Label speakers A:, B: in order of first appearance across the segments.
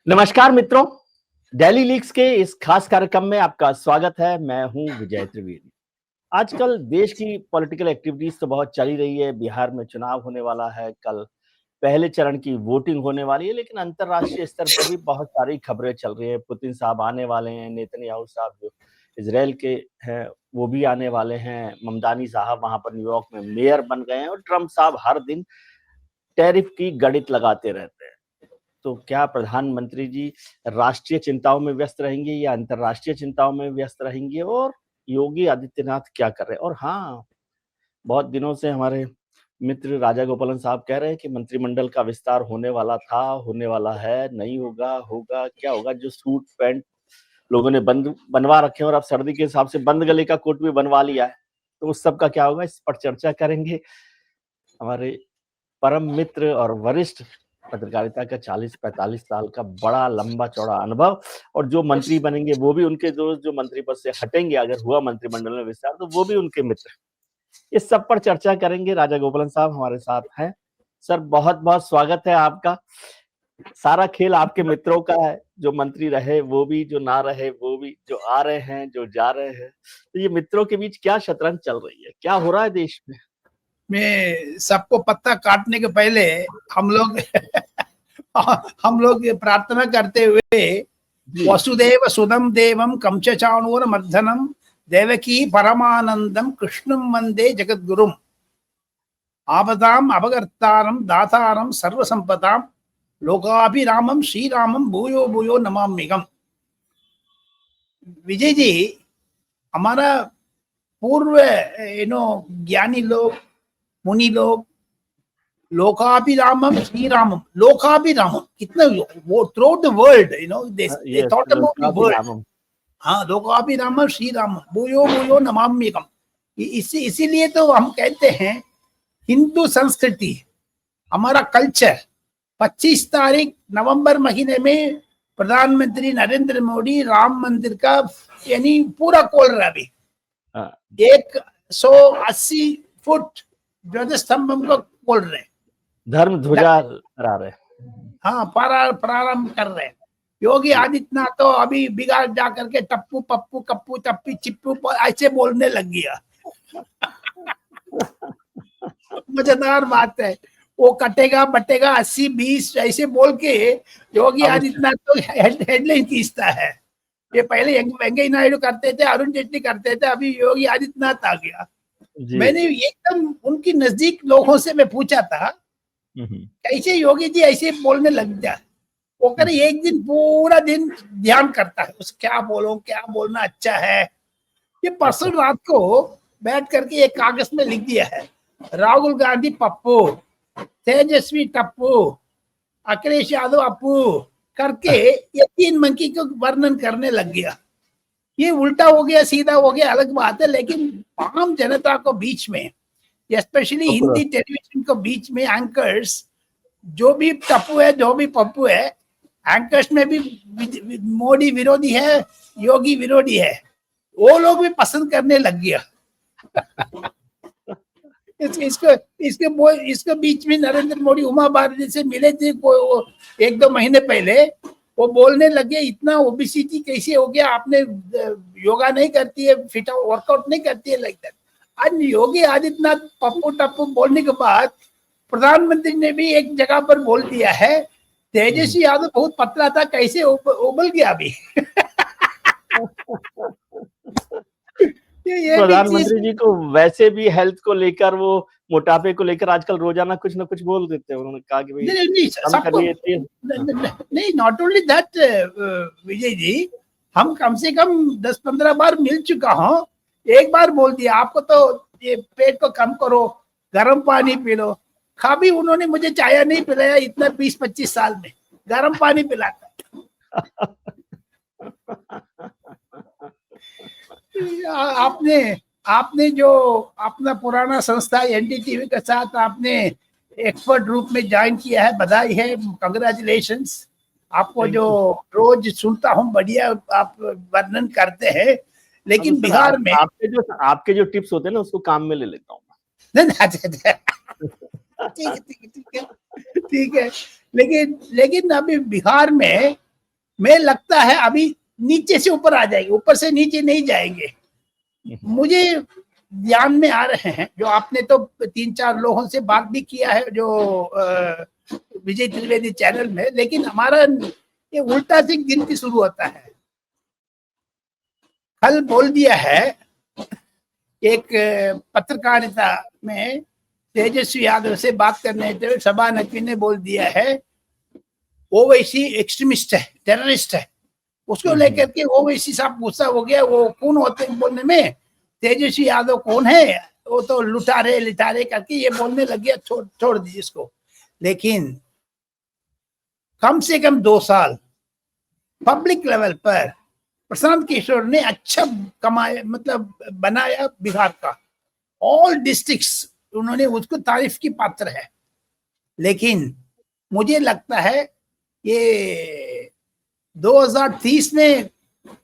A: नमस्कार मित्रों, daily leaks के इस खास कार्यक्रम में आपका स्वागत है। मैं हूं विजय त्रिवेदी। आजकल देश की पॉलिटिकल एक्टिविटीज तो बहुत चली रही है। बिहार में चुनाव होने वाला है, कल पहले चरण की वोटिंग होने वाली है, लेकिन अंतर्राष्ट्रीय स्तर पर भी बहुत सारी खबरें चल रही है। पुतिन साहब आने वाले हैं, नेतन्याहू साहब जो इजराइल के हैं वो भी आने वाले हैं, ममदानी साहब वहां पर न्यूयॉर्क में मेयर बन गए हैं और ट्रम्प साहब हर दिन टैरिफ की गणित लगाते रहते हैं। तो क्या प्रधानमंत्री जी राष्ट्रीय चिंताओं में व्यस्त रहेंगे या अंतर्राष्ट्रीय चिंताओं में व्यस्त रहेंगे, और योगी आदित्यनाथ क्या कर रहे हैं? और हाँ, बहुत दिनों से हमारे मित्र राजा गोपालन साहब कह रहे हैं कि मंत्रिमंडल का विस्तार होने वाला था, होने वाला है, नहीं होगा, होगा, क्या होगा? जो सूट पैंट लोगों ने बंद बनवा रखे हैं और अब सर्दी के हिसाब से बंद गले का कोट भी बनवा लिया है, तो उस सब का क्या होगा? इस पर चर्चा करेंगे। हमारे परम मित्र और वरिष्ठ पत्रकारिता का 40-45 साल का बड़ा लंबा-चौड़ा अनुभव, और जो मंत्री बनेंगे वो भी उनके दोस्त, जो मंत्री पद से हटेंगे अगर हुआ मंत्रिमंडल में विस्तार तो वो भी उनके मित्र। इस सब पर चर्चा करेंगे। राजा गोपालन साहब हमारे साथ हैं। सर, बहुत-बहुत स्वागत है आपका। सारा खेल आपके मित्रों का है, जो मंत्री रहे वो भी, जो ना रहे वो भी, जो आ रहे हैं, जो जा रहे हैं। तो ये मित्रों के बीच क्या शतरंज चल रही है? क्या हो रहा है देश में?
B: में सबको पत्ता काटने के पहले हम लोग हम लोग प्रार्थना करते हुए वसुदेव सुदम देवम कंचचाणूर मर्दनम देवकी परमानंदम कृष्णम वंदे जगद्गुरुम आपदाम अपगर्तारम दातारम सर्वसंपदाम लोकाभिरामम श्रीरामम भूयो भूयो नमाम्यहम्। विजय जी, हमारा पूर्व ज्ञानी लोग, मुनि लोग लोकाभिरामम श्रीरामम, लोकाभिरामम कितना वो through the world they thought about the world. हाँ, लोकाभिरामम श्रीरामम भूयो भूयो नमाम्यहम्। इसीलिए तो हम कहते हैं हिंदू संस्कृति, हमारा कल्चर। 25 तारीख नवंबर महीने में प्रधानमंत्री नरेंद्र मोदी राम मंदिर का यानी पूरा खोल रहा अभी 180 फुट ध्वजस्तंभम को खोल रहे,
A: धर्म ध्वजा लहरा रहे।
B: हाँ, प्रारंभ कर रहे। योगी आदित्यनाथ तो अभी बिगाड़ जा करके टप्पू पप्पू कप्पू टप्पी चिप्पू ऐसे बोलने लग गया। मजेदार बात है, वो कटेगा बटेगा 80-20 ऐसे बोल के योगी आदित्यनाथ तो हेडलाइन खींचता है। ये पहले वेंकैया नायडू करते थे, अरुण जेटली करते थे, अभी योगी आदित्यनाथ आ गया। मैंने एकदम उनकी नजदीक लोगों से मैं पूछा था कैसे योगी जी ऐसे बोलने लग जाए। वो करे एक दिन पूरा दिन ध्यान करता है उस क्या बोलो, क्या बोलना अच्छा है। ये परसों रात को बैठ करके एक कागज में लिख दिया है, राहुल गांधी पप्पू, तेजस्वी टप्पू, अखिलेश यादव अपू करके ये 3 मंकी को वर्णन करने लग गया। ये उल्टा हो गया सीधा हो गया अलग बात है, लेकिन आम जनता को बीच में, स्पेशली हिंदी टेलीविजन को बीच में एंकर्स जो भी टप्पू है जो भी पप्पू है, एंकर्स में भी मोदी विरोधी है, योगी विरोधी है, वो लोग भी पसंद करने लग गया। इसके बीच में नरेंद्र मोदी उमा भारती से मिले थे 1-2 महीने पहले। वो बोलने लगे इतना ओबेसिटी कैसे हो गया, आपने योगा नहीं करती है, फिट वर्कआउट नहीं करती है, लाइक दैट। आज योगी आदित्यनाथ पप्पू टप्पू बोलने के बाद प्रधानमंत्री ने भी एक जगह पर बोल दिया है, तेजस्वी यादव बहुत पतला था, कैसे उबल गया अभी।
A: प्रधानमंत्री जी को वैसे भी हेल्थ को लेकर, वो मोटापे को लेकर आजकल रोजाना कुछ ना कुछ बोल देते हैं। उन्होंने कहा कि भाई
B: नहीं, not only that Vijay ji, हम कम से कम 10-15 बार मिल चुका हूँ। एक बार बोल दिया आपको तो ये पेट को कम करो, गर्म पानी पी लो। कभी उन्होंने मुझे चाय नहीं पिलाया इतना 20-25 साल में, गर्म पानी पिलाता। आपने जो अपना पुराना संस्था एनडीटीवी के साथ आपने एक्सपर्ट रूप में ज्वाइन किया है, बधाई है, कंग्रेचुलेशंस आपको। जो रोज सुनता हूँ बढ़िया आप वर्णन करते हैं, लेकिन बिहार में
A: आपके जो टिप्स होते हैं ना उसको काम में ले लेता हूँ।
B: ठीक है, लेकिन अभी बिहार में मैं लगता है अभी नीचे से ऊपर आ जाएंगे, ऊपर से नीचे नहीं जाएंगे। मुझे ध्यान में आ रहे हैं, जो आपने तो 3-4 लोगों से बात भी किया है जो विजय त्रिवेदी चैनल में, लेकिन हमारा ये उल्टा से गिनती शुरू होता है। कल बोल दिया है एक पत्रकारिता में, तेजस्वी यादव से बात करने थे, सभा नकवी ने बोल दिया है ओवैसी एक्सट्रीमिस्ट है, टेररिस्ट है। उसको लेकर के ओवैसी साहब गुस्सा हो गया, वो कौन होते हैं बोलने में, तेजस्वी यादव कौन है, वो तो लुटारे लिटारे करके ये बोलने लग गया, छोड़ दीजिए इसको। लेकिन कम से कम 2 साल पब्लिक लेवल पर प्रशांत किशोर ने अच्छा कमाया, मतलब बनाया बिहार का, ऑल डिस्ट्रिक्ट्स उन्होंने उसको तारीफ की पात्र है। लेकिन मुझे लगता है ये 2030 में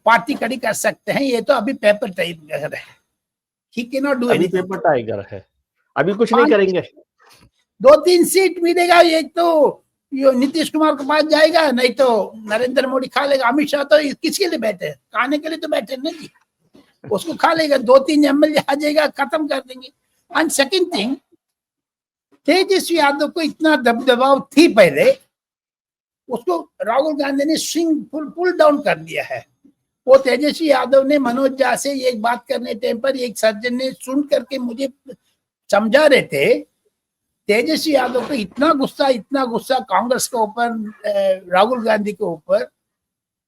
B: पार्टी खड़ी कर सकते हैं, ये तो अभी पेपर टाइगर है, he can not do anything.
A: Paper tiger है, अभी कुछ नहीं करेंगे।
B: 2-3 सीट मिलेगा, एक तो ये नीतीश कुमार के पास जाएगा, नहीं तो नरेंद्र मोदी खा लेगा। अमित शाह तो किसके लिए बैठे, खाने के लिए तो बैठे ना जी, उसको खा लेगा, 2-3 एमएलए आ जाएगा, खत्म कर देंगे। And second thing, Tejashwi Yadav को इतना दबदबाव थी पहले, उसको राहुल गांधी ने स्विंग पुल डाउन कर दिया है। वो तेजस्वी यादव ने मनोज झा से एक बात करने टाइम पर एक सज्जन ने सुन करके मुझे समझा रहे थे, तेजस्वी यादव को इतना गुस्सा कांग्रेस के ऊपर, राहुल गांधी के ऊपर,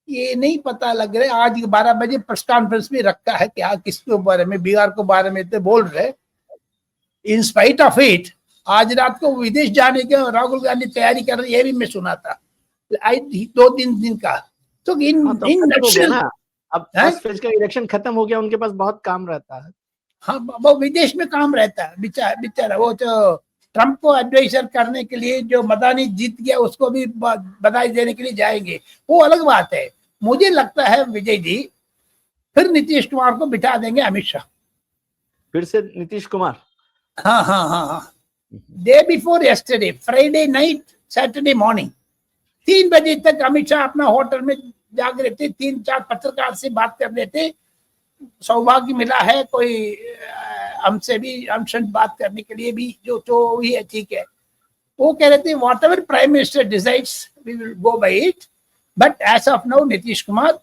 B: ये नहीं पता लग रहा है। आज 12 बजे प्रेस कॉन्फ्रेंस में रखा है, क्या किसके बारे में, बिहार के बारे में तो बोल रहे। इन स्पाइट ऑफ इट आज रात को विदेश जाने के राहुल गांधी तैयारी कर रहे, ये भी मैं सुना था 2-3 दिन का। तो इन
A: अब फर्स्ट फेज का इलेक्शन खत्म हो गया, उनके पास बहुत काम रहता है।
B: हाँ, वो विदेश में काम रहता है बेचारा। वो तो ट्रंप को एडवाइजर करने के लिए, जो मदानी जीत गया उसको भी बधाई देने के लिए जाएंगे, वो अलग बात है। मुझे लगता है विजय जी फिर नीतीश कुमार को बिठा देंगे अमित शाह,
A: फिर से नीतीश कुमार।
B: हाँ। Day before yesterday, Friday night, Saturday morning 3 बजे तक अमित शाह अपना होटल में जाग रहे थे, 3-4 पत्रकार से बात कर रहे थे। सौभाग्य मिला है कोई हमसे भी हमसे बात करने के लिए भी, जो ही है ठीक है। वो कह रहे थे whatever prime minister decides we will go by it, but as of now Nitish Kumar,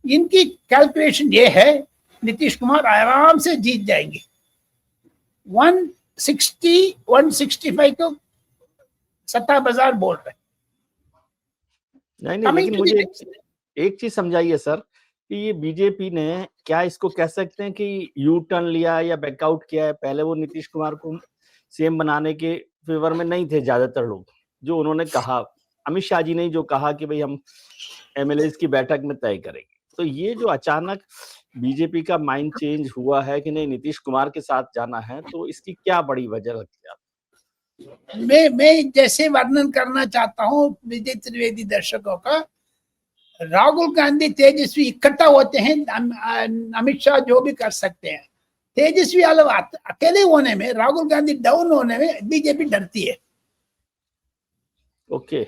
B: इनकी कैलकुलेशन ये है नीतीश कुमार आराम से जीत जाएंगे। 160-165 को सत्ता बाजार बोल रहे।
A: नहीं, लेकिन मुझे एक चीज समझाइए सर कि ये बीजेपी ने क्या इसको कह सकते हैं कि यू टर्न लिया या बैकआउट किया है? पहले वो नीतीश कुमार को सीएम बनाने के फेवर में नहीं थे ज्यादातर लोग, जो उन्होंने कहा, अमित शाह जी ने जो कहा कि भाई हम एमएलए की बैठक में तय करेंगे। तो ये जो अचानक बीजेपी का माइंड चेंज हुआ है कि नहीं नीतीश कुमार के साथ जाना है, तो इसकी क्या बड़ी वजह लगती है?
B: मैं जैसे वर्णन करना चाहता हूँ विजय त्रिवेदी दर्शकों का, राहुल गांधी तेजस्वी इकट्ठा होते हैं, अमित शाह जो भी कर सकते हैं। तेजस्वी यादव अकेले होने में, राहुल गांधी डाउन होने में बीजेपी डरती है।
A: ओके।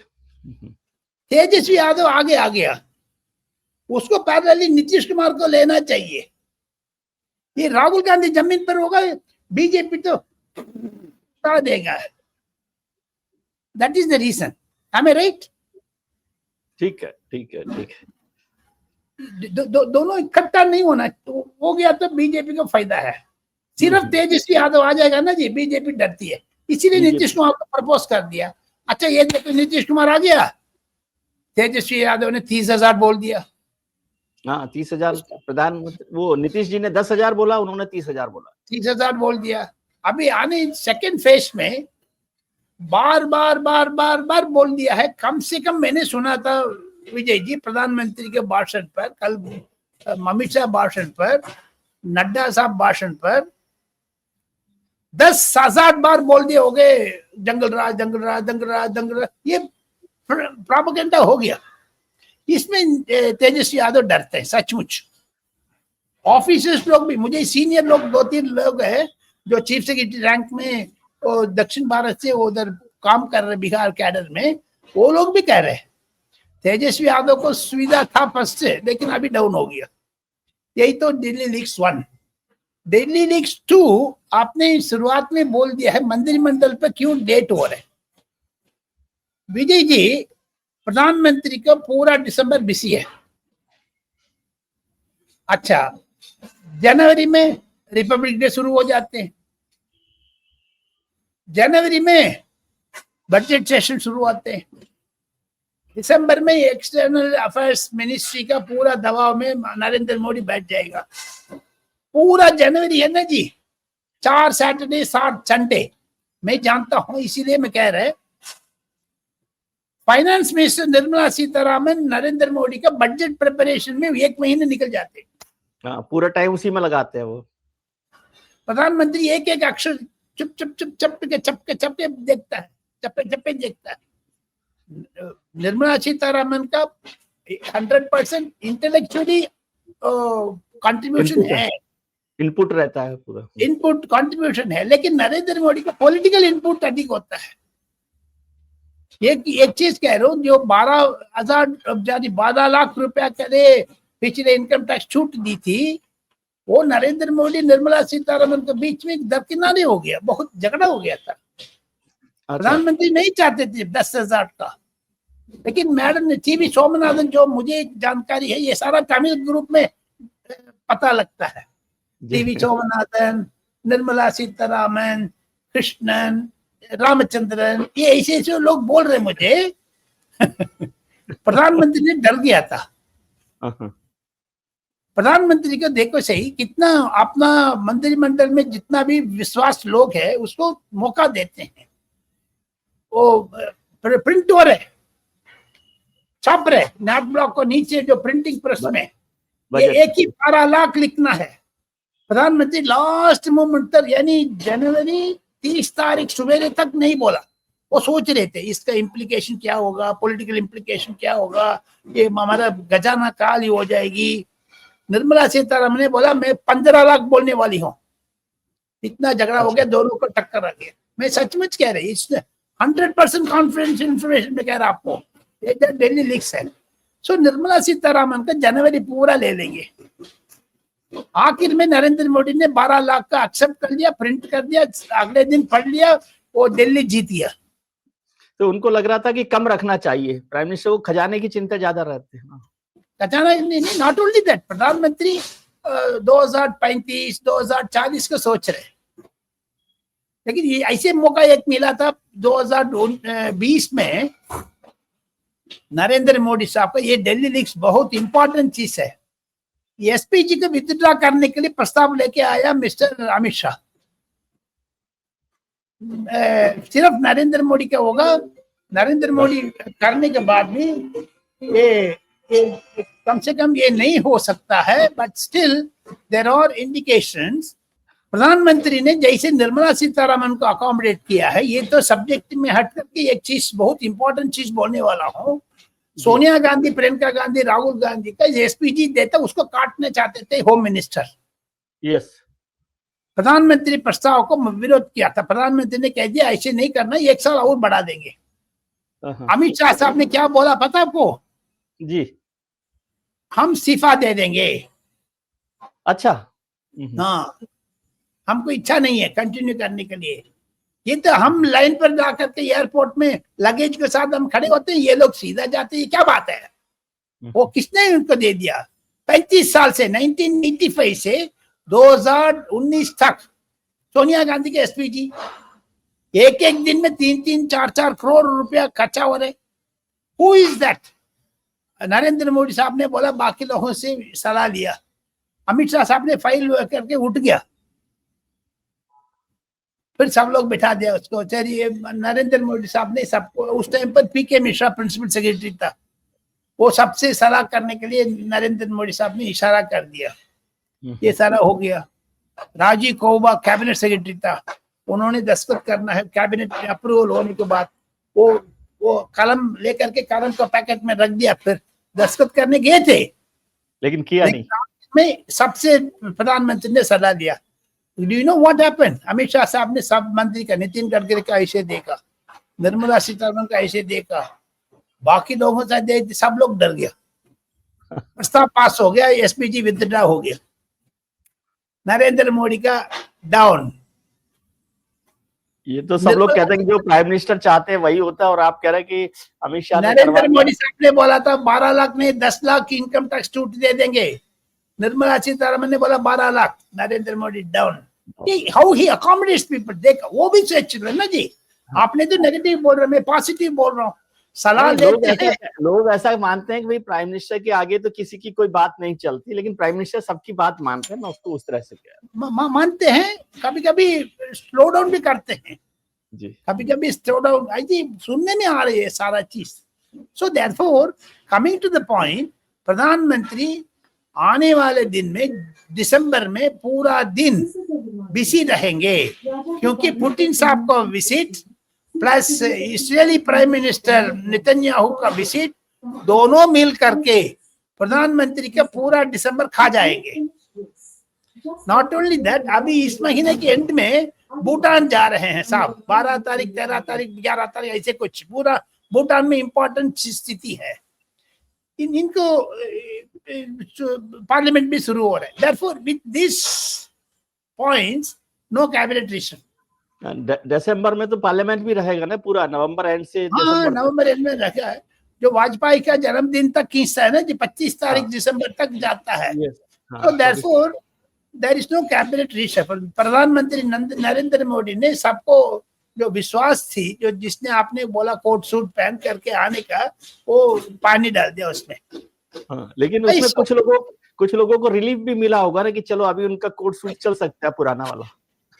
B: तेजस्वी यादव आगे आ गया, उसको पैरेलली नीतीश कुमार को लेना चाहिए। ये राहुल गांधी जमीन पर होगा, बीजेपी तो उड़ा देगा। That is the reason. am I right?
A: ठीक है।
B: दोनों इकट्ठा नहीं होना, तो हो गया तो बीजेपी को फायदा है। सिर्फ तेजस्वी यादव आ जाएगा ना जी, बीजेपी डरती है, इसीलिए नीतीश कुमार को प्रपोज कर दिया। अच्छा ये देखो नीतीश कुमार आ गया, तेजस्वी यादव ने 30,000 बोल दिया।
A: हाँ 30,000 प्रधानमंत्री, वो नीतीश जी ने 10,000 बोला, उन्होंने 30,000 बोला,
B: 30,000 बोल दिया। अभी आने सेकेंड फेज में बार बार बोल दिया है। कम से कम मैंने सुना था विजय जी प्रधानमंत्री के भाषण पर, कल अमित शाह भाषण पर, नड्डा साहब भाषण पर 10,000 बार बोल दिए होंगे जंगल राज। ये प्रोपेगेंडा हो गया। इसमें तेजस्वी यादव डरते हैं सचमुच। ऑफिसर्स लोग भी, मुझे सीनियर लोग 2-3 लोग हैं जो चीफ सेक्रेटरी रैंक में दक्षिण भारत से उधर काम कर रहे बिहार कैडर में, वो लोग भी कह रहे हैं तेजस्वी यादव को सुविधा था फर्स्ट से, लेकिन अभी डाउन हो गया। यही तो दिल्ली लीक्स 1। दिल्ली लीक्स 2 आपने शुरुआत में बोल दिया है मंत्रिमंडल पर क्यों डेट हो रहे। विजय जी, प्रधानमंत्री का पूरा दिसंबर बिजी है। अच्छा, जनवरी में रिपब्लिक डे शुरू हो जाते हैं, जनवरी में बजट सेशन शुरू होते हैं, दिसंबर में एक्सटर्नल अफेयर्स मिनिस्ट्री का पूरा दबाव में नरेंद्र मोदी बैठ जाएगा। पूरा जनवरी है ना जी, 4 सैटरडे 7 संडे मैं जानता हूं, इसीलिए मैं कह रहा। फाइनेंस मिनिस्टर निर्मला सीतारामन नरेंद्र मोदी का बजट प्रिपरेशन में 1 महीने निकल जाते हैं।
A: हाँ, पूरा टाइम उसी में लगाते हैं वो।
B: प्रधानमंत्री एक एक अक्षर चुप चुप चुप चपके देखता है, चप्पे देखता है। निर्मला सीतारामन का 100% इंटेलेक्चुअली कंट्रीब्यूशन है,
A: इनपुट रहता है, पूरा
B: इनपुट कंट्रीब्यूशन है, लेकिन नरेंद्र मोदी का पॉलिटिकल इनपुट अधिक होता है। एक चीज कह रहा हूँ, जो 12 लाख रुपया के लिए पिछले इनकम टैक्स छूट दी थी, वो नरेंद्र मोदी निर्मला सीतारमण के बीच में दरकिनारे हो गया, बहुत झगड़ा हो गया था। प्रधानमंत्री नहीं चाहते थे 10,000 का, लेकिन मैडम ने टीवी सोमनाथन, जो मुझे जानकारी है, ये सारा तमिल ग्रुप में पता लगता है, टीवी सोमनाथन, निर्मला सीतारामन, कृष्णन, रामचंद्रन, ये ऐसे ऐसे लोग बोल रहे मुझे प्रधानमंत्री ने डर गया था। प्रधानमंत्री को देखो सही, कितना अपना मंत्रिमंडल में जितना भी विश्वास लोग है उसको मौका देते हैं। वो प्रिंट हो रहे, छाप रहे, नेट ब्लॉक को नीचे जो प्रिंटिंग प्रेस में, ये एक ही 12 लाख लिखना है। प्रधानमंत्री लास्ट मोमेंट तक, यानी जनवरी 30 तारीख सवेरे तक नहीं बोला। वो सोच रहे थे इसका इम्प्लीकेशन क्या होगा, पॉलिटिकल इम्प्लीकेशन क्या होगा, ये हमारा खजाना काली हो जाएगी। निर्मला सीतारमण ने बोला मैं 15 लाख बोलने वाली हूँ। इतना झगड़ा हो गया, दोनों को टक्कर आ गया। मैं सचमुच कह रही, 100% कॉन्फिडेंशियल इंफॉर्मेशन में कह रहा आपको, दिल्ली लीक्स है। सो निर्मला सीतारमण का जनवरी पूरा ले लेंगे। आखिर में नरेंद्र मोदी ने 12 लाख का एक्सेप्ट कर लिया, प्रिंट कर दिया, अगले दिन पढ़ लिया, वो दिल्ली जीत गया।
A: तो उनको लग रहा था कि कम रखना चाहिए, प्राइम मिनिस्टर को खजाने की चिंता ज्यादा रहती है।
B: खजाना नहीं, नॉट ओनली दैट, प्रधानमंत्री 2035 2040 का सोच रहे, लेकिन ये ऐसे मौका एक मिला था 2020 में नरेंद्र मोदी साहब का। ये दिल्ली लीक्स बहुत इंपॉर्टेंट चीज है। एसपीजी को विथड्रॉ करने के लिए प्रस्ताव लेके आया मिस्टर अमित शाह। सिर्फ नरेंद्र मोदी का होगा, नरेंद्र मोदी करने के बाद में ये कम से कम ये नहीं हो सकता है, but still there are indications. प्रधानमंत्री ने जैसे निर्मला सीतारमण को अकोमोडेट किया है, ये तो सब्जेक्ट में हट करके एक चीज, बहुत इंपॉर्टेंट चीज बोलने वाला हूँ। सोनिया गांधी, प्रियंका गांधी, राहुल गांधी का एसपीजी देता, उसको काटना चाहते थे होम मिनिस्टर।
A: यस,
B: प्रधानमंत्री प्रस्ताव को विरोध किया था। प्रधानमंत्री ने कह दिया ऐसे नहीं करना, 1 साल और बढ़ा देंगे। अमित शाह साहब ने क्या बोला पता आपको
A: जी?
B: हम इस्तीफा दे देंगे।
A: अच्छा,
B: हाँ, हमको इच्छा नहीं है कंटिन्यू करने के लिए। ये तो हम लाइन पर जाकर के एयरपोर्ट में लगेज के साथ हम खड़े होते हैं, ये लोग सीधा जाते हैं, क्या बात है? वो किसने उनको दे दिया? 35 साल से, 1985 से 2019 तक सोनिया गांधी के एसपीजी एक एक दिन में 3-3, 4-4 करोड़ रुपया खर्चा हो रहे। Who is that? Narendra Modi साहब ने बोला, बाकी लोगों से सलाह लिया। अमित शाह साहब ने फाइल करके उठ गया, फिर सब लोग बिठा दिया उसको। चलिए, नरेंद्र मोदी साहब ने सबको, उस टाइम पर पीके मिश्रा प्रिंसिपल सेक्रेटरी था, वो सबसे सलाह करने के लिए नरेंद्र मोदी साहब ने इशारा कर दिया, ये सारा हो गया। राजीव गौबा कैबिनेट सेक्रेटरी था, उन्होंने दस्तखत करना है, कैबिनेट अप्रूवल होने के बाद वो कलम लेकर के कलम को पैकेट में रख दिया, फिर दस्तखत करने गए थे,
A: लेकिन किया नहीं।
B: में सबसे प्रधानमंत्री ने सलाह दिया। Do you know what happened? Amit Shah साहब ने सब मंत्री का, नितिन गडकरी का ऐसे देखा, निर्मला सीतारमण का ऐसे देखा, बाकी लोगों से सब लोग डर गया, प्रस्ताव पास हो गया, एसपीजी विथड्रॉ हो गया, नरेंद्र मोदी का डाउन।
A: ये तो सब लोग कहते हैं कि जो प्राइम मिनिस्टर चाहते हैं वही होता है, और आप कह रहे हैं कि अमित शाह ने
B: नरेंद्र मोदी साहब ने बोला था 12 लाख में 10 लाख की इनकम टैक्स छूट दे देंगे, निर्मला सीतारमन ने बोला 12 lakh, Narendra Modi down. How he accommodates people, देखा वो भी सोच रहे ना जी, आपने तो नेगेटिव बोल रहे, मैं पॉजिटिव बोल रहा हूँ, सलाह लेते हैं।
A: लोग ऐसा मानते हैं कि भाई प्राइम मिनिस्टर के आगे तो किसी की कोई बात नहीं चलती, लेकिन प्राइम मिनिस्टर सबकी बात मानते हैं, मैं उसको उस तरह से कह
B: मानते हैं, कभी कभी स्लो डाउन भी करते हैं
A: जी,
B: कभी कभी स्लो डाउन, जी सुनने में आ रही है सारा चीज। So therefore coming to the point, प्रधानमंत्री आने वाले दिन में दिसंबर में पूरा दिन बिजी रहेंगे, क्योंकि पुतिन साहब का विजिट प्लस इस्राएली प्राइम मिनिस्टर नेतन्याहू का विजिट, दोनों मिल करके प्रधानमंत्री का पूरा दिसंबर खा जाएंगे। नॉट ओनली दैट, अभी इस महीने के एंड में भूटान जा रहे हैं साहब, 12 तारीख 13 तारीख 11 तारीख ऐसे कुछ, पूरा भूटान में इंपॉर्टेंट स्थिति है, इनको पार्लियामेंट भी शुरू हो रहा है। Therefore with this points no cabinet decision.
A: दिसंबर में तो पार्लियामेंट भी रहेगा ना पूरा, नवंबर एंड से
B: नवंबर एंड में रखा है, जो वाजपेयी का जन्मदिन तक खींचता है ना जी, 25 तारीख दिसंबर तक जाता है। तो therefore there is no cabinet reshuffle. प्रधानमंत्री नरेंद्र मोदी ने सबको जो विश्वास थी, जो जिसने आपने बोला कोट सूट पहन करके आने का, वो पानी डाल दिया उसमें।
A: लेकिन उसमें कुछ लोगों को रिलीफ भी मिला होगा ना, कि चलो अभी उनका कोट सूट चल सकता है पुराना वाला।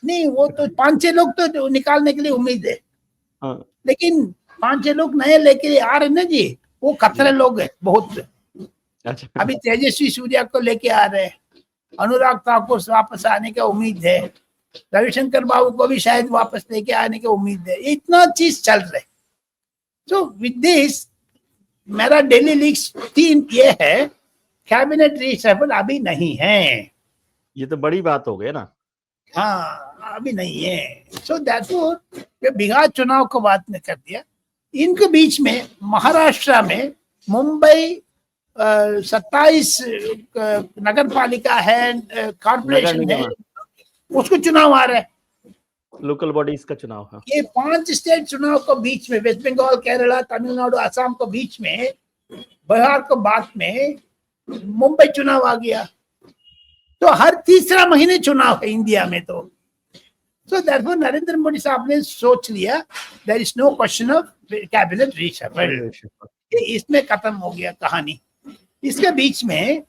B: नहीं, वो तो 5-6 लोग तो निकालने के लिए उम्मीद है, लेकिन 5-6 लोग नए लेके आ रहे ना जी, वो खतरे लोग हैं बहुत। अच्छा। अभी तेजस्वी सूर्या को लेके आ रहे हैं, अनुराग ठाकुर वापस आने का उम्मीद है, रविशंकर बाबू को भी शायद वापस लेके आने की उम्मीद है, इतना चीज चल रहा है। सो विद दिस मेरा डेली लीक्स 3 ये है, कैबिनेट रिशफल अभी नहीं है।
A: ये तो बड़ी बात हो गई ना।
B: हाँ, अभी नहीं है। सो दैटफॉर बिहार चुनाव को बात में कर दिया, इनके बीच में महाराष्ट्र में मुंबई 27 नगर पालिका है, कॉर्पोरेशन है, उसको चुनाव आ रहा है,
A: लोकल बॉडीज का चुनाव है।
B: ये 5 स्टेट चुनाव को बीच में, वेस्ट बंगाल, केरला, तमिलनाडु, असम को बीच में, बिहार को बाद में मुंबई चुनाव आ गया। तो हर तीसरा महीने चुनाव है इंडिया में। तो सो देयरफॉर नरेंद्र मोदी साहब ने सोच लिया there is no question of cabinet reshuffle, इसमें खत्म हो गया कहानी। इसके बीच में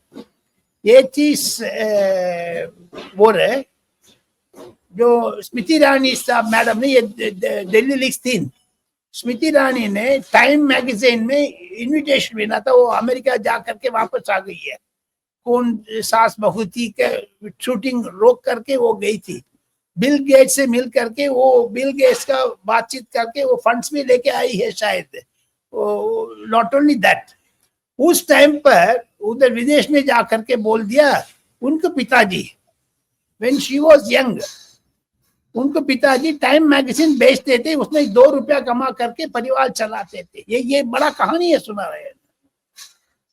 B: ये चीज वो रहे, जो स्मृति ईरानी साहब मैडम ने, ये दिल्ली लीक्स 3, स्मृति ईरानी ने टाइम मैगजीन में इनविटेशन मिला था, वो अमेरिका जा करके वापस आ गई है। कौन सास बहू थी के शूटिंग रोक करके वो गई थी, बिल गेट्स से मिल करके, वो बिल गेट्स का बातचीत करके वो फंड्स भी लेके आई है शायद। नॉट ओनली दैट, उस टाइम पर उधर विदेश में जा करके बोल दिया, उनके पिताजी व्हेन शी वाज यंग, उनको पिताजी टाइम मैगजीन बेचते थे, उसमें 2 रुपया कमा करके परिवार चलाते थे। ये बड़ा कहानी है, सुना रहे हैं।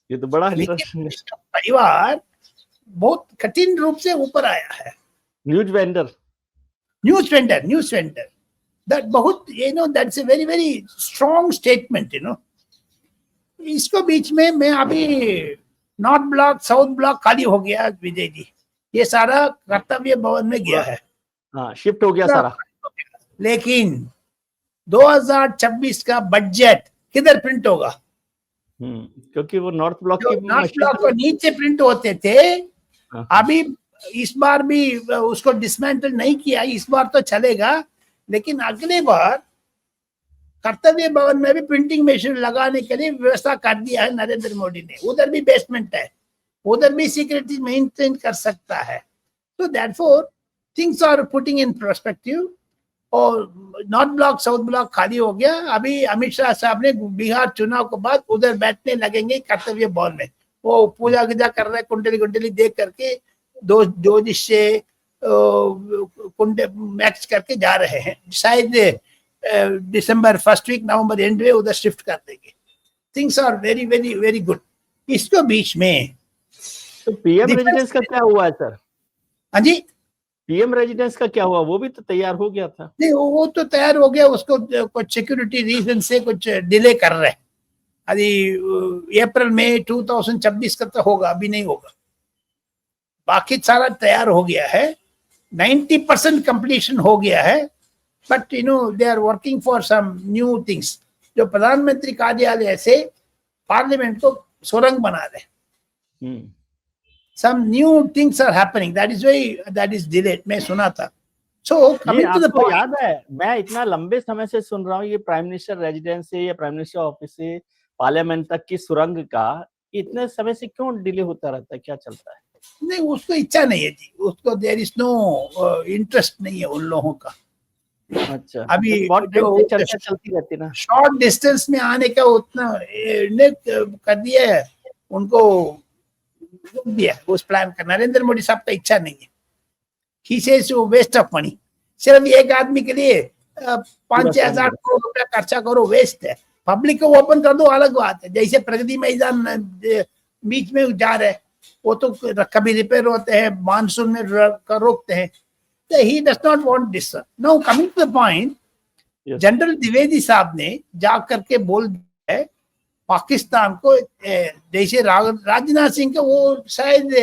B: ये तो बड़ा परिवार बहुत कठिन रूप से ऊपर आया है। न्यूज वेंडर दैट बहुत, that's a very very strong statement, इसको बीच में मैं अभी नॉर्थ ब्लॉक साउथ ब्लॉक खाली हो गया विजय जी, ये सारा कर्तव्य भवन में गया है,
A: शिफ्ट हो गया सारा।
B: लेकिन 2026 का बजट किधर प्रिंट होगा?
A: क्योंकि वो नॉर्थ ब्लॉक
B: को नीचे प्रिंट होते थे। अभी इस बार भी उसको डिसमेंटल नहीं किया, इस बार तो चलेगा, लेकिन अगले बार कर्तव्य भवन में भी प्रिंटिंग मशीन लगाने के लिए व्यवस्था कर दिया है नरेंद्र मोदी ने। उधर भी बेसमेंट है, उधर भी सिक्योरिटी मेंटेन कर सकता है। तो therefore things are putting in perspective. और नॉर्थ ब्लॉक साउथ ब्लॉक खाली हो गया। अभी अमित शाह साहब ने बिहार चुनाव के बाद उधर बैठने लगेंगे कर्तव्य भवन में, वो पूजा गिजा कर रहे, कुंडली देख करके दो जिससे कुंडे मैच करके जा रहे हैं। शायद दिसंबर फर्स्ट वीक, नवंबर एंड में उधर शिफ्ट कर देंगे। Things are very very very good. इसको बीच में
A: तो पीएम रेजिडेंस का क्या हुआ है सर?
B: हाँ जी,
A: पीएम रेजिडेंस का क्या हुआ? वो भी तो तैयार हो गया था।
B: नहीं वो तो तैयार हो गया, उसको कुछ सिक्योरिटी रीजन से कुछ डिले कर रहे हैं। अभी अप्रैल में 2026 का तो होगा, अभी नहीं होगा। बाकी सारा तैयार हो गया है, 90% कंप्लीशन हो गया है। But they are working for some new things. जो प्रधानमंत्री कार्यालय से पार्लियामेंट को सुरंग बना रहे, some new things are happening, that is why that is delayed, मैं सुना था। So coming to the
A: आपको
B: point,
A: याद है, मैं इतना लंबे समय से सुन रहा हूँ ये प्राइम मिनिस्टर रेजिडेंस से या प्राइम मिनिस्टर ऑफिस से पार्लियामेंट तक की सुरंग का इतने समय से क्यों डिले होता रहता है? क्या चलता है?
B: नहीं उसको इच्छा नहीं है जी, उसको देयर इज नो इंटरेस्ट नहीं है उन लोगों का।
A: अच्छा,
B: अभी
A: बहुत टाइम
B: जो
A: से चर्चा चलती रहती ना।
B: शॉर्ट डिस्टेंस में आने का उतना ने कर दिया है, उनको रोक दिया उस प्लान का। नरेंद्र मोदी साहब का इच्छा नहीं है। He says waste of money, सिर्फ एक आदमी के लिए 5-6 हजार करोड़ रुपया खर्चा करो, वेस्ट है। पब्लिक को ओपन कर दो, अलग बात है। जैसे प्रगति मैदान बीच में जा रहे, वो तो कभी रिपेयर होते हैं, मानसून में रोकते हैं। He does not want this. Now coming to the point, general Dwivedi साहब ने जा करके बोल दिया है पाकिस्तान को, जैसे राजनाथ सिंह का वो शायद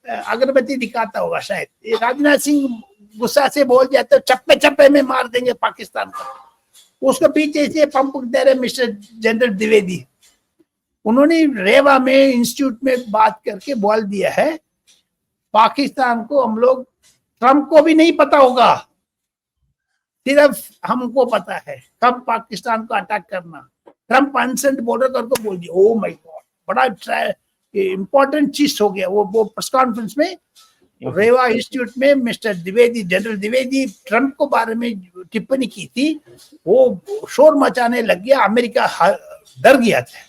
B: अगरबत्ती दिखाता होगा, शायद राजनाथ सिंह गुस्सा से बोल जाते तो चप्पे चप्पे में मार देंगे पाकिस्तान को। उसके पीछे से पंप दे रहे मिस्टर जनरल द्विवेदी। उन्होंने रेवा में इंस्टीट्यूट में बात करके बोल दिया है पाकिस्तान को हम लोग, ट्रंप को भी नहीं पता होगा, सिर्फ हमको पता है कब पाकिस्तान को अटैक करना। ट्रंप अनसेंट बॉर्डर करके बोल दिया। ओ माय गॉड, बड़ा इंपॉर्टेंट चीज हो गया वो प्रेस कॉन्फ्रेंस में रेवा इंस्टीट्यूट में। Mister Dwivedi, general Dwivedi Trump को बारे में टिप्पणी की थी, वो शोर मचाने लग गया। अमेरिका डर गया था,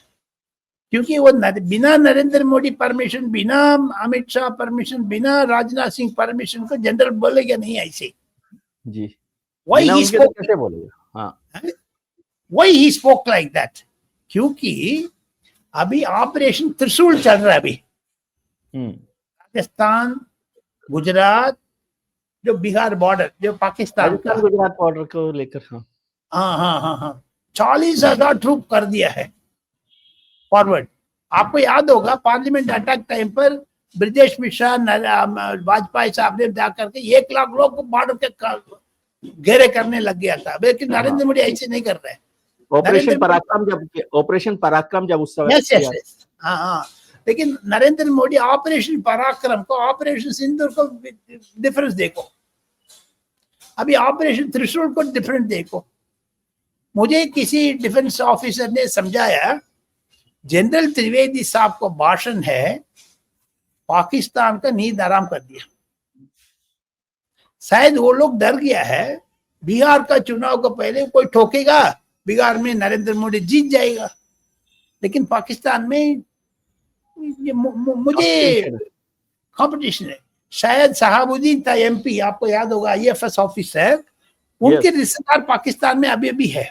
B: क्योंकि वो बिना नरेंद्र मोदी परमिशन, बिना अमित शाह परमिशन, बिना राजनाथ सिंह परमिशन को जनरल बोलेगा नहीं ऐसे
A: जी।
B: Why he spoke,
A: कैसे बोलेगा? हाँ,
B: why he spoke like that? क्योंकि अभी ऑपरेशन त्रिशूल चल रहा है। अभी राजस्थान, गुजरात, जो बिहार बॉर्डर, जो पाकिस्तान का,
A: गुजरात बॉर्डर को लेकर।
B: हाँ 40,000 ट्रूप कर दिया है फॉरवर्ड। आपको याद होगा पार्लियामेंट अटैक टाइम पर ब्रिजेश मिश्रा, वाजपेयी साहब ने जाकर के 1 लाख लोग को बॉर्डर के घेरे करने लग गया था, लेकिन नरेंद्र मोदी ऐसे नहीं कर रहे।
A: ऑपरेशन पराक्रम जब उस समय
B: हाँ, लेकिन नरेंद्र मोदी ऑपरेशन पराक्रम को, ऑपरेशन सिंदूर को डिफरेंस देखो, अभी ऑपरेशन त्रिशूल को डिफरेंस देखो। मुझे किसी डिफेंस ऑफिसर ने समझाया, जनरल त्रिवेदी साहब को भाषण है, पाकिस्तान का नींद आराम कर दिया। शायद वो लोग डर गया है, बिहार का चुनाव को पहले कोई ठोकेगा, बिहार में नरेंद्र मोदी जीत जाएगा, लेकिन पाकिस्तान में मुझे कंपटीशन है। शायद शहाबुद्दीन था एमपी, आपको याद होगा, आईएफएस ऑफिसर, उनके रिश्तेदार पाकिस्तान में अभी अभी है।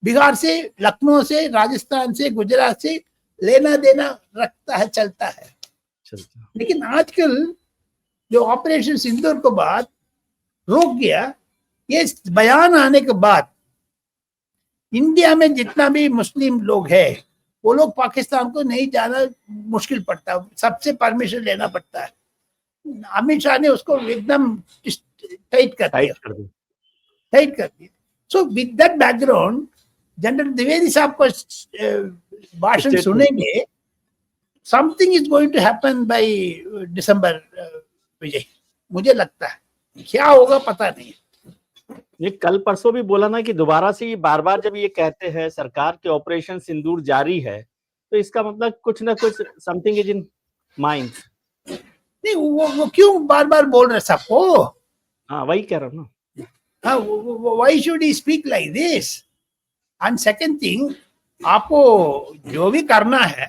B: बिहार से, लखनऊ से, राजस्थान से, गुजरात से लेना देना रखता है, चलता है। लेकिन आजकल जो ऑपरेशन सिंदूर को बाद रोक गया, ये बयान आने के बाद इंडिया में जितना भी मुस्लिम लोग हैं, वो लोग पाकिस्तान को नहीं जाना मुश्किल पड़ता, सबसे परमिशन लेना पड़ता है। अमित शाह ने उसको एकदम टाइट कर दिया। So with that background, general Dwivedi साहब को भाषण सुनेंगे, something is going to happen by December. Vijay, मुझे लगता है, क्या होगा पता नहीं।
A: ये कल परसों भी बोला ना कि दोबारा से ये बार बार जब ये कहते हैं सरकार के ऑपरेशन सिंदूर जारी है, तो इसका मतलब कुछ ना कुछ समथिंग इज इन माइंड।
B: नहीं, वो क्यों बार बार बोल रहे सबको?
A: हाँ, वही कह रहा हूँ ना।
B: हाँ, why should he speak like this? And second thing, आपको जो भी करना है,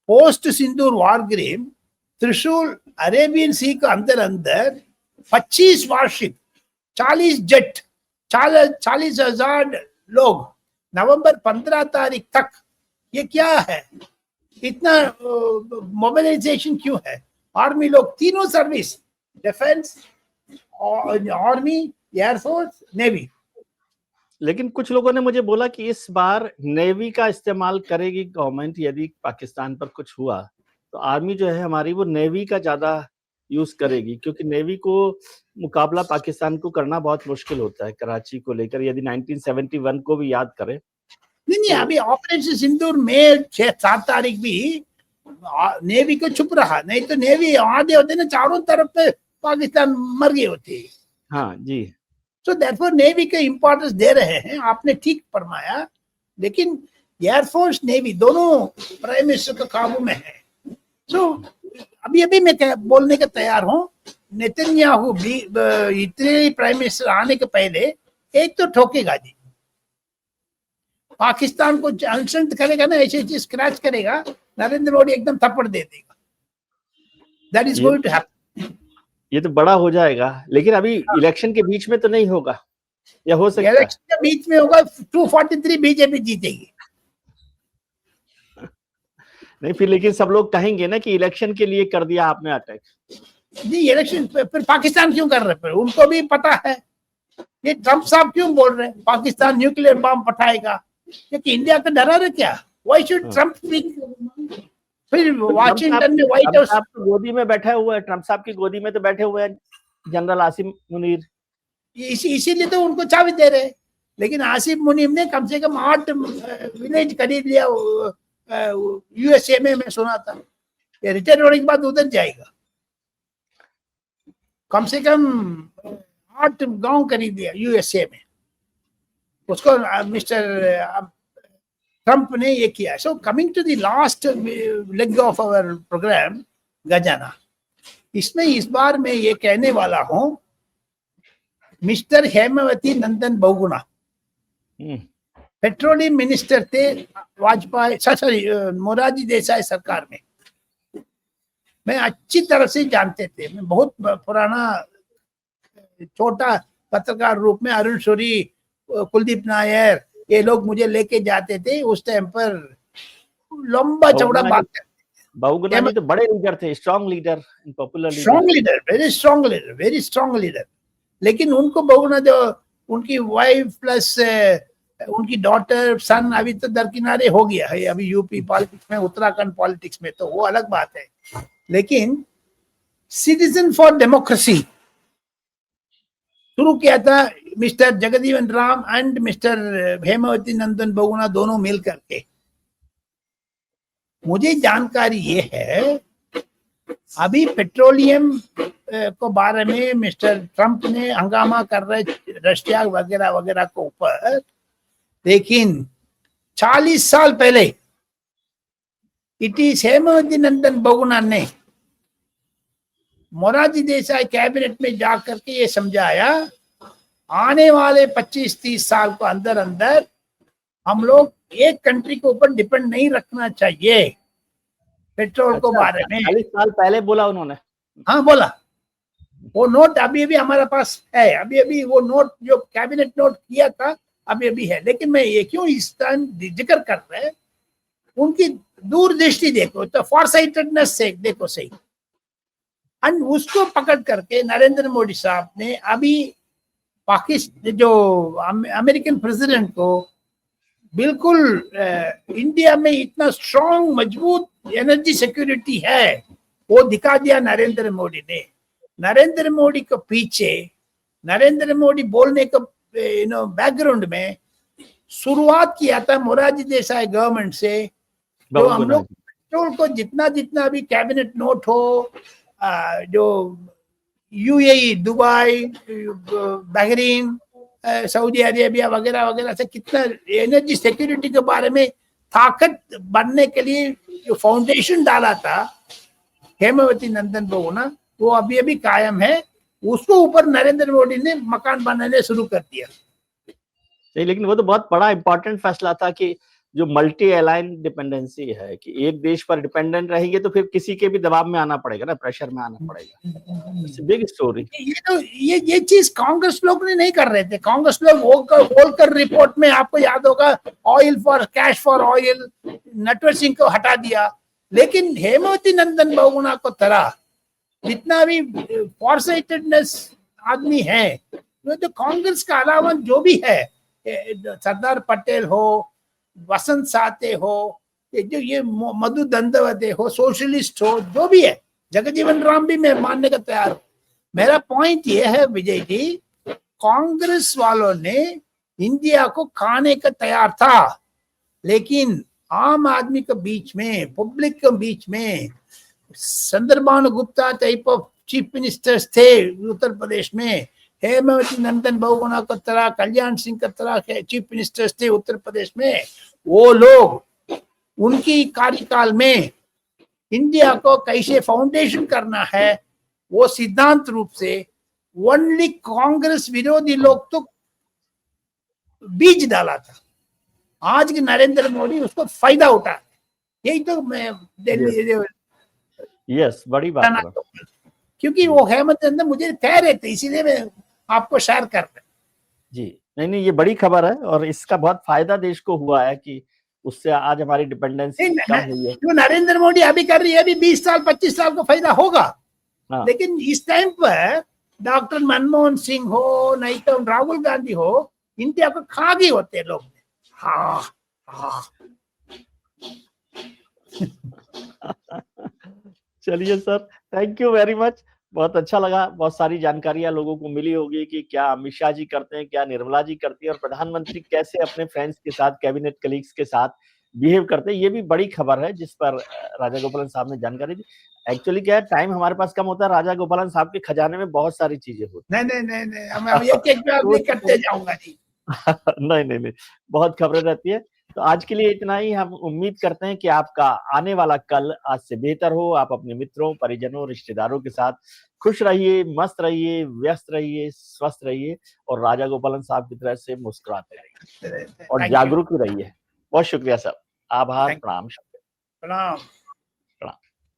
B: पोस्ट सिंदूर वार ग्रीम, त्रिशूल, अरेबियन सी के अंदर 25 वार्षिक, 40 जेट, 40,000 लोग नवंबर 15 तारीख तक ये क्या है, इतना मोबिलाइजेशन क्यों है? आर्मी लोग तीनों service, defence, army, air force, navy.
A: लेकिन कुछ लोगों ने मुझे बोला कि इस बार नेवी का इस्तेमाल करेगी गवर्नमेंट, यदि पाकिस्तान पर कुछ हुआ तो आर्मी जो है हमारी वो नेवी का ज्यादा यूज करेगी, क्योंकि नेवी को मुकाबला पाकिस्तान को करना बहुत मुश्किल होता है कराची को लेकर। यदि 1971 को भी याद करें,
B: नहीं, अभी ऑपरेशन सिंदूर में 6-7 तारीख भी नेवी को छुप रहा, नहीं तो नेवी आधे होते ना, चारों तरफ पे पाकिस्तान मर गए होते।
A: हाँ जी।
B: सो देयरफॉर नेवी को इंपॉर्टेंस दे रहे हैं, आपने ठीक फरमाया। लेकिन एयरफोर्स नेवी दोनों प्राइम मिनिस्टर के काबू में है। सो अभी अभी मैं बोलने का तैयार हूँ, नेतन्याहू भी इतने प्राइम मिनिस्टर आने के पहले एक तो ठोकेगा जी, पाकिस्तान को अनशन करेगा ना, ऐसे ऐसे स्क्रैच करेगा, नरेंद्र मोदी एकदम थप्पड़ दे देगा। That is going to happen.
A: ये तो बड़ा हो जाएगा, लेकिन अभी इलेक्शन के बीच में तो नहीं होगा, या हो सकता है
B: इलेक्शन के बीच में होगा। 243 बीजेपी जीतेगी।
A: नहीं, फिर लेकिन सब लोग कहेंगे ना कि इलेक्शन के लिए कर दिया आपने अटैक।
B: जी, इलेक्शन फिर पाकिस्तान क्यों कर रहे हैं? उनको भी पता है। ये ट्रम्प साहब क्यों बोल रहे हैं पाकिस्तान न्यूक्लियर बम पठाएगा, क्योंकि इंडिया का डरा रहे क्या? Why should Trump speak? फिर वाशिंगटन में व्हाइट हाउस
A: गोदी में बैठा हुआ है, ट्रम्प साहब की गोदी में तो बैठे हुए हैं जनरल आसिम मुनीर,
B: इसीलिए तो उनको चाबी दे रहे। लेकिन आसिफ मुनीम ने कम से कम 8 विलेज खरीद लिया यूएसए में। मैं सुना था ये रिटायर होने के बाद उधर जाएगा, कम से कम 8 गांव खरीद लिया यूएसए में। उसको मिस्टर ट्रम्प ने ये किया। So coming to the last leg of our programme, Gajana, इसमें इस बार मैं ये कहने वाला हूं, mister Hemvati Nandan Bahuguna petroleum minister थे वाजपेयी, सॉरी, मोरारजी देसाई सरकार में। मैं अच्छी तरह से जानते थे, मैं बहुत पुराना छोटा पत्रकार रूप में अरुण शौरी, कुलदीप नायर, ये लोग मुझे लेके जाते थे उस टाइम पर, लंबा चौड़ा बात करते।
A: बहुगुणा जी तो बड़े लीडर थे, strong leader, popular leader,
B: strong leader, very strong leader, very strong leader. लेकिन उनको बहुगुणा जो उनकी वाइफ प्लस उनकी डॉटर सन अभी तो दरकिनारे हो गया है, अभी यूपी पॉलिटिक्स में, उत्तराखंड पॉलिटिक्स में, तो वो अलग बात है। लेकिन सिटीजन फॉर डेमोक्रेसी शुरू किया था mister Jagjivan Ram and mister Hemvati Nandan Bahuguna दोनों मिल करके। मुझे जानकारी ये है, अभी पेट्रोलियम को बारे में मिस्टर ट्रम्प ने हंगामा कर रहे रशिया वगैरह वगैरह के ऊपर, लेकिन 40 साल पहले इट इज हेमावती नंदन बहुगुणा ने मोरारजी देसाई कैबिनेट में जाकर के ये समझाया, आने वाले 25-30 साल को अंदर अंदर हम लोग एक कंट्री के ऊपर डिपेंड नहीं रखना चाहिए पेट्रोल को बारे में।
A: 40 साल पहले बोला उन्होंने?
B: हाँ बोला। वो नोट अभी अभी हमारे पास है, अभी अभी वो नोट जो कैबिनेट नोट किया था अभी अभी है। लेकिन मैं ये क्यों इस टाइम जिक्र कर रहे हैं, उनकी दूरदृष्टि देखो, तो फॉरसाइटेडनेस से देखो सही। एंड उसको पकड़ करके नरेंद्र मोदी साहब ने अभी पाकिस्तान जो अमेरिकन प्रेसिडेंट को बिल्कुल इंडिया में इतना स्ट्रॉन्ग मजबूत एनर्जी सिक्योरिटी है वो दिखा दिया नरेंद्र मोदी ने। नरेंद्र मोदी के पीछे, नरेंद्र मोदी बोलने का बैकग्राउंड में शुरुआत किया था मोरारजी देसाई गवर्नमेंट से, जो हम लोग पेट्रोल को जितना जितना अभी कैबिनेट नोट हो, जो UAE, Dubai, Bahrain, Saudi Arabia वगैरह वगैरह से कितना एनर्जी सिक्योरिटी के बारे में ताकत बनने के लिए जो फाउंडेशन डाला था हेमावती नंदन बहुगुणा, वो अभी अभी कायम है। उसको ऊपर नरेंद्र मोदी ने मकान बनाने शुरू कर दिया।
A: लेकिन वो तो बहुत बड़ा इंपॉर्टेंट फैसला था कि जो मल्टी अलाइन डिपेंडेंसी है कि एक देश पर डिपेंडेंट रहेंगे तो फिर किसी के भी दबाव में आना पड़ेगा ना, प्रेशर में आना पड़ेगा। It's big story.
B: ये चीज कांग्रेस लोग ने नहीं कर रहे थे। कांग्रेस लोग बोलकर रिपोर्ट में, आपको याद होगा, oil for cash for oil, Natwar Singh को हटा दिया। लेकिन हेमावती नंदन बहुगुणा को तरह जितना भी फॉरसाइटेडनेस आदमी है, तो कांग्रेस का अलावा जो भी है, सरदार पटेल हो, वसंत साते हो, ये मधु दंडवते हो, सोशलिस्ट हो, जो भी है, जगजीवन राम भी मैं मानने का तैयार हूं। मेरा पॉइंट ये है विजय जी, कांग्रेस वालों ने इंडिया को खाने का तैयार था, लेकिन आम आदमी के बीच में, पब्लिक के बीच में, Chandrabhan Gupta type of chief ministers थे उत्तर प्रदेश में, हेमावती नंदन बहुगुणा की तरह, कल्याण सिंह की तरह चीफ मिनिस्टर्स थे उत्तर प्रदेश में। वो लोग उनकी कार्यकाल में इंडिया को कैसे फाउंडेशन करना है, वो सिद्धांत रूप से ओनली कांग्रेस विरोधी लोग तो बीज डाला था। आज के नरेंद्र मोदी उसको फायदा उठा, यही तो मैं
A: यस बड़ी बात है।
B: क्योंकि वो हेमंत नंदन मुझे कह रहे थे, इसीलिए मैं आपको शेयर कर रहा हूं।
A: जी नहीं, ये बड़ी खबर है और इसका बहुत फायदा देश को हुआ है कि उससे आज हमारी डिपेंडेंसी कम हुई है।
B: जो नरेंद्र मोदी अभी कर रही है, अभी 20 साल 25 साल को फायदा होगा। हाँ। लेकिन इस टाइम पर डॉक्टर मनमोहन सिंह हो, नहीं तो राहुल गांधी हो, इंडिया को खा गए होते लोग। हाँ हाँ
A: चलिए sir, thank you very much, बहुत अच्छा लगा। बहुत सारी जानकारियां लोगों को मिली होगी कि क्या अमित शाह जी करते हैं, क्या निर्मला जी करती है, और प्रधानमंत्री कैसे अपने फ्रेंड्स के साथ, कैबिनेट कलीग्स के साथ बिहेव करते हैं। ये भी बड़ी खबर है जिस पर राजा गोपालन साहब ने जानकारी दी। एक्चुअली क्या है, टाइम हमारे पास कम होता है, राजा गोपालन साहब के खजाने में बहुत सारी चीजें होती
B: हैं। नहीं, मैं एक करते जाऊंगा जी।
A: नहीं, बहुत खबरें रहती है। तो आज के लिए इतना ही। हम उम्मीद करते हैं कि आपका आने वाला कल आज से बेहतर हो। आप अपने मित्रों, परिजनों, रिश्तेदारों के साथ खुश रहिए, मस्त रहिए, व्यस्त रहिए, स्वस्थ रहिए और राजा गोपालन साहब की तरह से मुस्कुराते रहिए और जागरूक रहिए। बहुत शुक्रिया सर, आभार, प्रणाम।